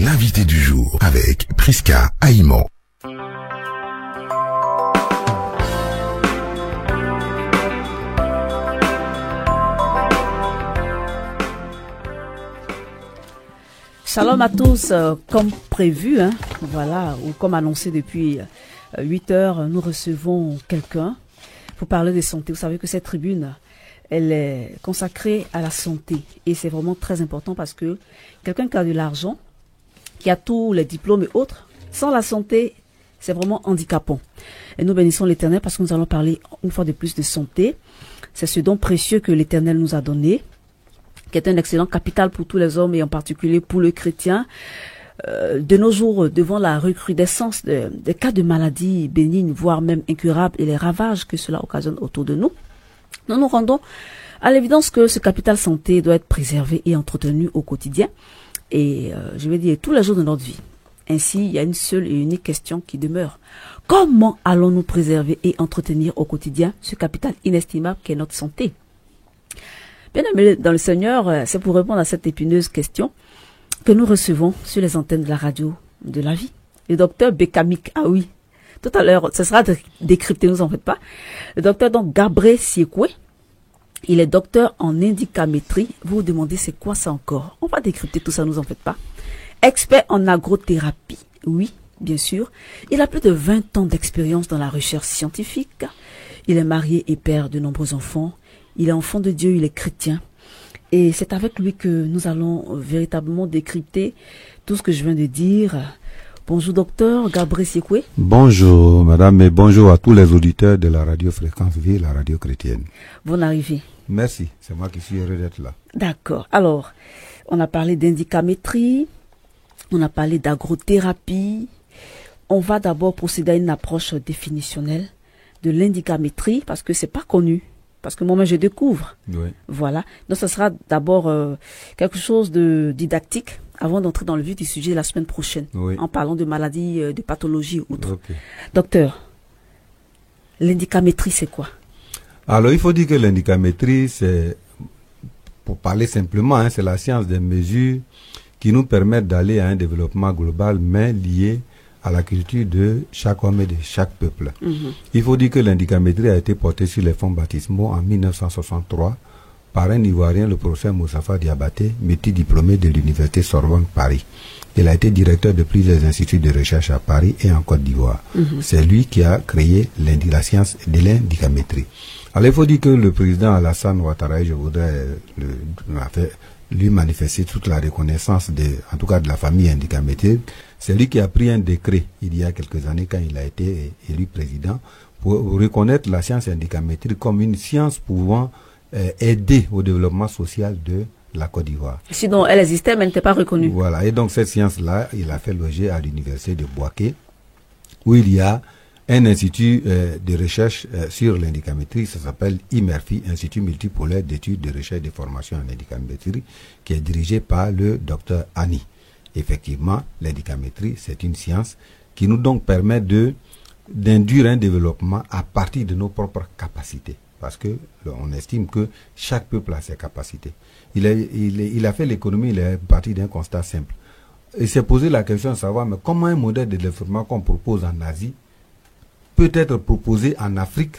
L'invité du jour avec Prisca Aïman. Shalom à tous, comme prévu, voilà, ou comme annoncé depuis 8 heures, nous recevons quelqu'un pour parler de santé. Vous savez que cette tribune, elle est consacrée à la santé et c'est vraiment très important parce que quelqu'un qui a de l'argent, qui a tous les diplômes et autres, sans la santé, c'est vraiment handicapant. Et nous bénissons l'Éternel parce que nous allons parler une fois de plus de santé. C'est ce don précieux que l'Éternel nous a donné, qui est un excellent capital pour tous les hommes et en particulier pour le chrétien. De nos jours, devant la recrudescence des cas de maladies bénignes, voire même incurables et les ravages que cela occasionne autour de nous, nous nous rendons à l'évidence que ce capital santé doit être préservé et entretenu au quotidien. Et je vais dire tous les jours de notre vie. Ainsi, il y a une seule et unique question qui demeure. Comment allons-nous préserver et entretenir au quotidien ce capital inestimable qu'est notre santé? Bien aimé dans le Seigneur, c'est pour répondre à cette épineuse question que nous recevons sur les antennes de la radio de la vie. Le docteur Bekamik, ah oui, tout à l'heure, ce sera décrypté, ne vous en faites pas. Le docteur donc Gabriel Siekwe, il est docteur en indicamétrie. Vous vous demandez c'est quoi ça encore? On va décrypter tout ça, ne vous en faites pas. Expert en agrothérapie, oui, bien sûr. Il a plus de 20 ans d'expérience dans la recherche scientifique. Il est marié et père de nombreux enfants. Il est enfant de Dieu, il est chrétien. Et c'est avec lui que nous allons véritablement décrypter tout ce que je viens de dire. Bonjour docteur Gabriel Siekwe. Bonjour madame et bonjour à tous les auditeurs de la radio Fréquence Vie, la radio chrétienne. Bonne arrivée. Merci, c'est moi qui suis heureux d'être là. D'accord. Alors, on a parlé d'indicamétrie, on a parlé d'agrothérapie. On va d'abord procéder à une approche définitionnelle de l'indicamétrie parce que c'est pas connu. Parce que moi-même, je découvre. Oui. Voilà. Donc, ce sera d'abord quelque chose de didactique avant d'entrer dans le vif du sujet la semaine prochaine. Oui. En parlant de maladies, de pathologies ou autres. Okay. Docteur, l'indicamétrie, c'est quoi? Alors, il faut dire que l'indicamétrie, c'est, pour parler simplement, c'est la science des mesures qui nous permettent d'aller à un développement global, mais lié à la culture de chaque homme et de chaque peuple. Il faut dire que l'indicamétrie a été portée sur les fonds baptismaux en 1963 par un Ivoirien, le professeur Moussafa Diabaté, multidiplômé de l'Université Sorbonne Paris. Il a été directeur de plusieurs instituts de recherche à Paris et en Côte d'Ivoire. C'est lui qui a créé la science de l'indicamétrie. Alors il faut dire que le président Alassane Ouattara, je voudrais lui manifester toute la reconnaissance en tout cas de la famille indicamétrique. C'est lui qui a pris un décret il y a quelques années quand il a été élu président pour reconnaître la science indicamétrique comme une science pouvant aider au développement social de la Côte d'Ivoire. Sinon, elle existait mais elle n'était pas reconnue. Voilà, et donc cette science-là, il a fait loger à l'université de Bouaké où il y a un institut de recherche sur l'indicamétrie, ça s'appelle IMERFI, Institut multipolaire d'études de recherche et de formation en indicamétrie, qui est dirigé par le docteur Annie. Effectivement, l'indicamétrie, c'est une science qui nous donc permet d'induire un développement à partir de nos propres capacités. Parce que on estime que chaque peuple a ses capacités. Il a fait l'économie, il est parti d'un constat simple. Il s'est posé la question de savoir mais comment un modèle de développement qu'on propose en Asie peut être proposé en Afrique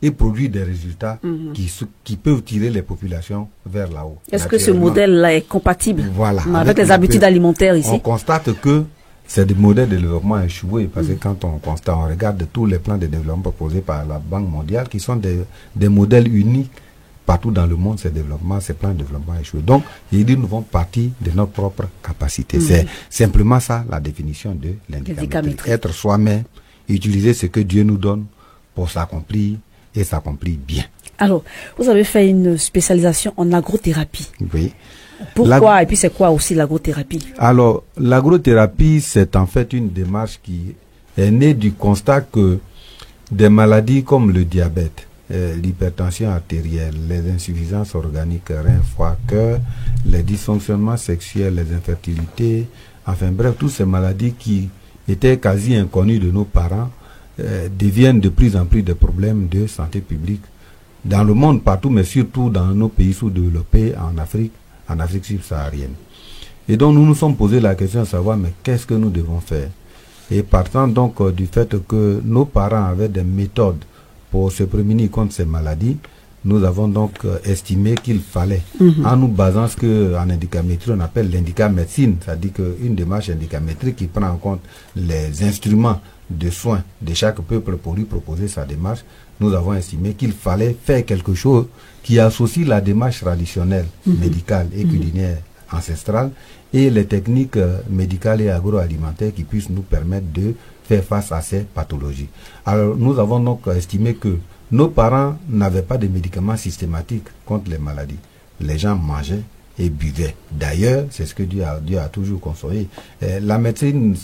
et produire des résultats qui peuvent tirer les populations vers là-haut. Est-ce que ce modèle-là est compatible avec les habitudes alimentaires ici? On constate que c'est des modèles de développement échoués parce que quand on regarde tous les plans de développement proposés par la Banque mondiale qui sont des modèles uniques partout dans le monde, ces plans de développement échoués. Donc, il dit nous devons partir de notre propre capacité. C'est simplement ça la définition de l'indicamétrie. Être soi-même, utiliser ce que Dieu nous donne pour s'accomplir et s'accomplir bien. Alors, vous avez fait une spécialisation en agrothérapie. Oui. Pourquoi et puis c'est quoi aussi l'agrothérapie? Alors, l'agrothérapie, c'est en fait une démarche qui est née du constat que des maladies comme le diabète, l'hypertension artérielle, les insuffisances organiques, rein, foie, cœur, les dysfonctionnements sexuels, les infertilités, enfin bref, toutes ces maladies qui étaient quasi inconnues de nos parents deviennent de plus en plus des problèmes de santé publique dans le monde partout, mais surtout dans nos pays sous-développés, en Afrique subsaharienne. Et donc, nous nous sommes posé la question de savoir, mais qu'est-ce que nous devons faire? Et partant donc du fait que nos parents avaient des méthodes pour se prémunir contre ces maladies, nous avons donc estimé qu'il fallait, en nous basant ce qu'en indicamétrie on appelle l'indicamédecine, c'est-à-dire qu'une démarche indicamétrique qui prend en compte les instruments de soins de chaque peuple pour lui proposer sa démarche, nous avons estimé qu'il fallait faire quelque chose qui associe la démarche traditionnelle, médicale et culinaire ancestrale et les techniques médicales et agroalimentaires qui puissent nous permettre de faire face à ces pathologies. Alors nous avons donc estimé que nos parents n'avaient pas de médicaments systématiques contre les maladies. Les gens mangeaient et buvaient. D'ailleurs, c'est ce que Dieu a toujours conseillé. La médecine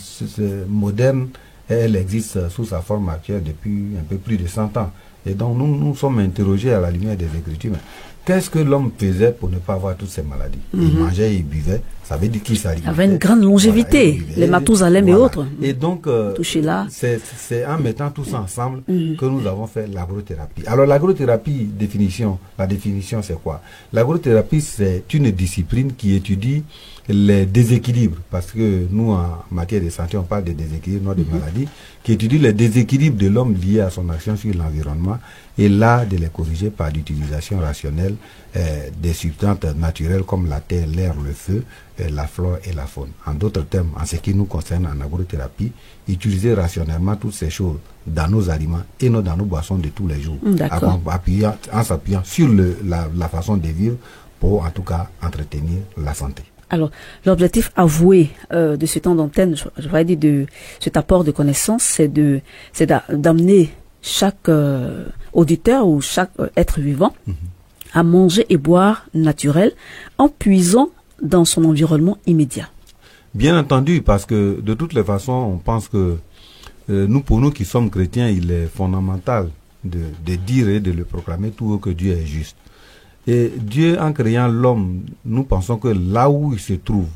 moderne, elle existe sous sa forme actuelle depuis un peu plus de 100 ans. Et donc nous nous sommes interrogés à la lumière des Écritures. Qu'est-ce que l'homme faisait pour ne pas avoir toutes ces maladies? Il mangeait, il buvait, ça veut dire qu'il s'alimentait. Il avait une grande longévité, voilà, les Mathusalem et autres. Et donc, là. C'est en mettant tout ça ensemble que nous avons fait l'agrothérapie. Alors l'agrothérapie, la définition c'est quoi? L'agrothérapie, c'est une discipline qui étudie les déséquilibres, parce que nous en matière de santé on parle de déséquilibres, non de maladies, qui étudie les déséquilibres de l'homme liés à son action sur l'environnement et là de les corriger par l'utilisation rationnelle des substances naturelles comme la terre, l'air, le feu, la flore et la faune. En d'autres termes, en ce qui nous concerne en agrothérapie, utiliser rationnellement toutes ces choses dans nos aliments et dans nos boissons de tous les jours, en s'appuyant sur la façon de vivre pour en tout cas entretenir la santé. Alors, l'objectif avoué de ce temps d'antenne, je voudrais dire de cet apport de connaissances, c'est d'amener chaque auditeur ou chaque être vivant à manger et boire naturel en puisant dans son environnement immédiat. Bien entendu, parce que de toutes les façons, on pense que pour nous qui sommes chrétiens, il est fondamental de dire et de le proclamer tout haut que Dieu est juste. Et Dieu, en créant l'homme, nous pensons que là où il se trouve,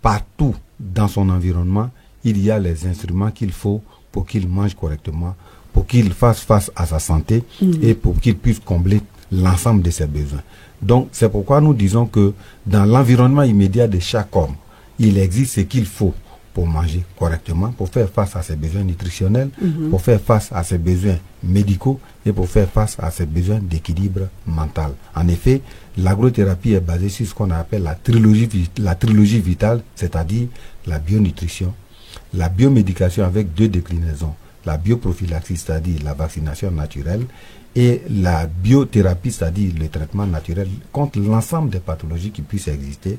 partout dans son environnement, il y a les instruments qu'il faut pour qu'il mange correctement, pour qu'il fasse face à sa santé et pour qu'il puisse combler l'ensemble de ses besoins. Donc, c'est pourquoi nous disons que dans l'environnement immédiat de chaque homme, il existe ce qu'il faut pour manger correctement, pour faire face à ses besoins nutritionnels, pour faire face à ses besoins médicaux et pour faire face à ses besoins d'équilibre mental. En effet, l'agrothérapie est basée sur ce qu'on appelle la trilogie vitale, c'est-à-dire la bionutrition, la biomédication avec 2 déclinaisons, la bioprophylaxie, c'est-à-dire la vaccination naturelle, et la biothérapie, c'est-à-dire le traitement naturel contre l'ensemble des pathologies qui puissent exister,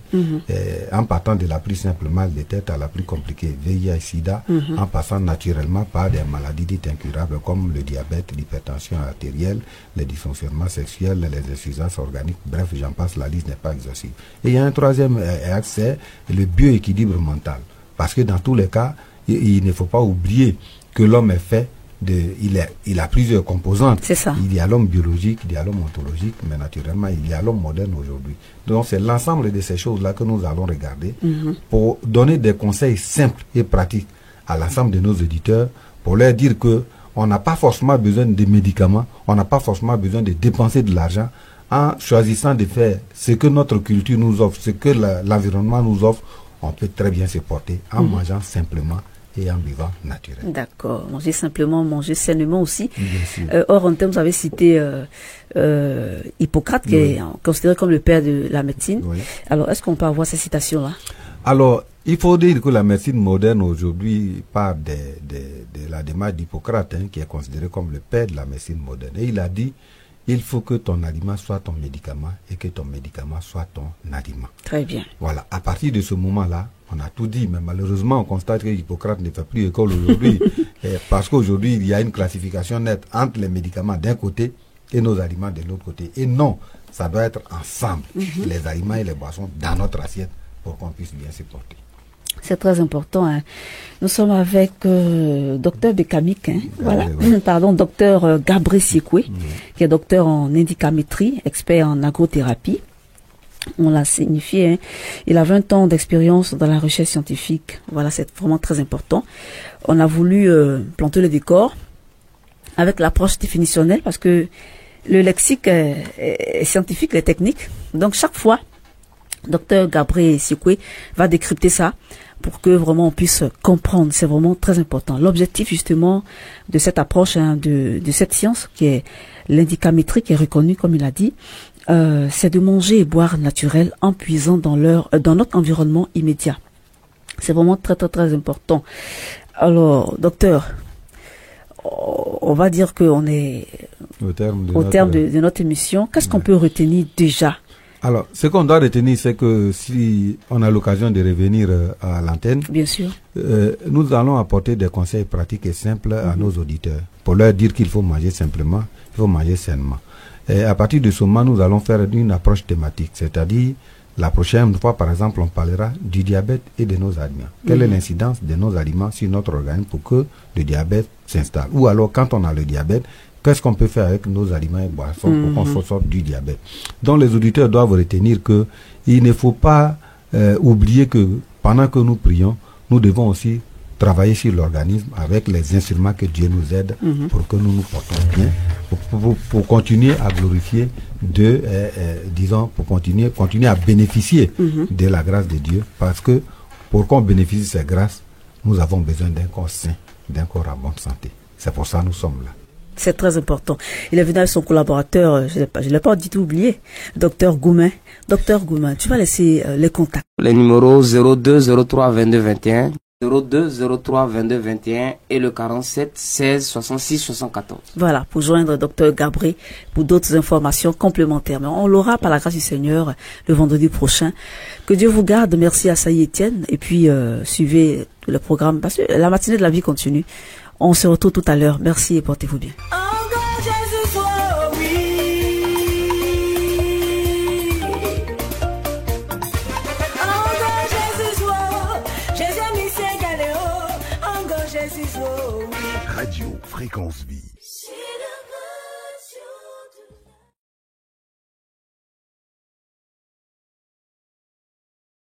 en partant de la plus simple mal de tête à la plus compliquée, VIH, SIDA, en passant naturellement par des maladies dites incurables comme le diabète, l'hypertension artérielle, les dysfonctionnements sexuels, les insuffisances organiques, bref, j'en passe, la liste n'est pas exhaustive. Et il y a un troisième axe, c'est le bioéquilibre mental. Parce que dans tous les cas, il ne faut pas oublier que l'homme est fait il a plusieurs composantes. C'est ça. Il y a l'homme biologique, il y a l'homme ontologique, mais naturellement, il y a l'homme moderne aujourd'hui. Donc, c'est l'ensemble de ces choses-là que nous allons regarder pour donner des conseils simples et pratiques à l'ensemble de nos auditeurs pour leur dire que on n'a pas forcément besoin de médicaments, on n'a pas forcément besoin de dépenser de l'argent en choisissant de faire ce que notre culture nous offre, ce que l'environnement nous offre, on peut très bien se porter en mangeant simplement et en vivant naturel. D'accord. Manger simplement, manger sainement aussi. Or, en termes, vous avez cité Hippocrate, qui est considéré comme le père de la médecine. Alors, est-ce qu'on peut avoir cette citation-là? Alors, il faut dire que la médecine moderne aujourd'hui part de la démarche d'Hippocrate, qui est considéré comme le père de la médecine moderne. Et il a dit, il faut que ton aliment soit ton médicament et que ton médicament soit ton aliment. Très bien. Voilà. À partir de ce moment-là, on a tout dit, mais malheureusement, on constate que Hippocrate ne fait plus école aujourd'hui. Parce qu'aujourd'hui, il y a une classification nette entre les médicaments d'un côté et nos aliments de l'autre côté. Et non, ça doit être ensemble, les aliments et les boissons dans notre assiette pour qu'on puisse bien se porter. C'est très important. Hein. Nous sommes avec docteur Bekamik, voilà. Pardon, docteur Gabriel Siekwe, qui est docteur en indicamétrie, expert en agrothérapie. On l'a signifié, hein. Il a 20 ans d'expérience dans la recherche scientifique. Voilà, c'est vraiment très important. On a voulu planter le décor avec l'approche définitionnelle parce que le lexique est scientifique, est technique. Donc, chaque fois Docteur Gabriel Sikwe va décrypter ça pour que vraiment on puisse comprendre. C'est vraiment très important. L'objectif justement de cette approche, de cette science qui est l'indicamétrie, qui est reconnue comme il a dit, c'est de manger et boire naturel en puisant dans notre environnement immédiat. C'est vraiment très très très important. Alors, docteur, on va dire qu'on est au terme de notre émission. Qu'est-ce qu'on peut retenir déjà? Alors, ce qu'on doit retenir, c'est que si on a l'occasion de revenir à l'antenne, bien sûr, nous allons apporter des conseils pratiques et simples à nos auditeurs pour leur dire qu'il faut manger simplement, il faut manger sainement. Et à partir de ce moment, nous allons faire une approche thématique, c'est-à-dire la prochaine fois, par exemple, on parlera du diabète et de nos aliments. Quelle est l'incidence de nos aliments sur notre organisme pour que le diabète s'installe? Ou alors, quand on a le diabète, qu'est-ce qu'on peut faire avec nos aliments et boissons pour qu'on sorte du diabète? Donc, les auditeurs doivent retenir que il ne faut pas oublier que pendant que nous prions, nous devons aussi travailler sur l'organisme avec les instruments que Dieu nous aide pour que nous nous portons bien, pour continuer à glorifier pour continuer à bénéficier de la grâce de Dieu, parce que pour qu'on bénéficie de ces grâces, nous avons besoin d'un corps sain, d'un corps en bonne santé. C'est pour ça que nous sommes là. C'est très important. Il est venu avec son collaborateur, je ne l'ai pas du tout oublié, Docteur Goumen. Docteur Goumen, tu vas laisser les contacts. Les numéros 02 03 22 21, 02 03 22 21 et le 47 16 66 74. Voilà, pour joindre Docteur Gabriel pour d'autres informations complémentaires. Mais on l'aura par la grâce du Seigneur le vendredi prochain. Que Dieu vous garde. Merci à Saïd Etienne. Et puis, suivez le programme parce que la matinée de la vie continue. On se retrouve tout à l'heure. Merci et portez-vous bien. Radio Fréquence Vie.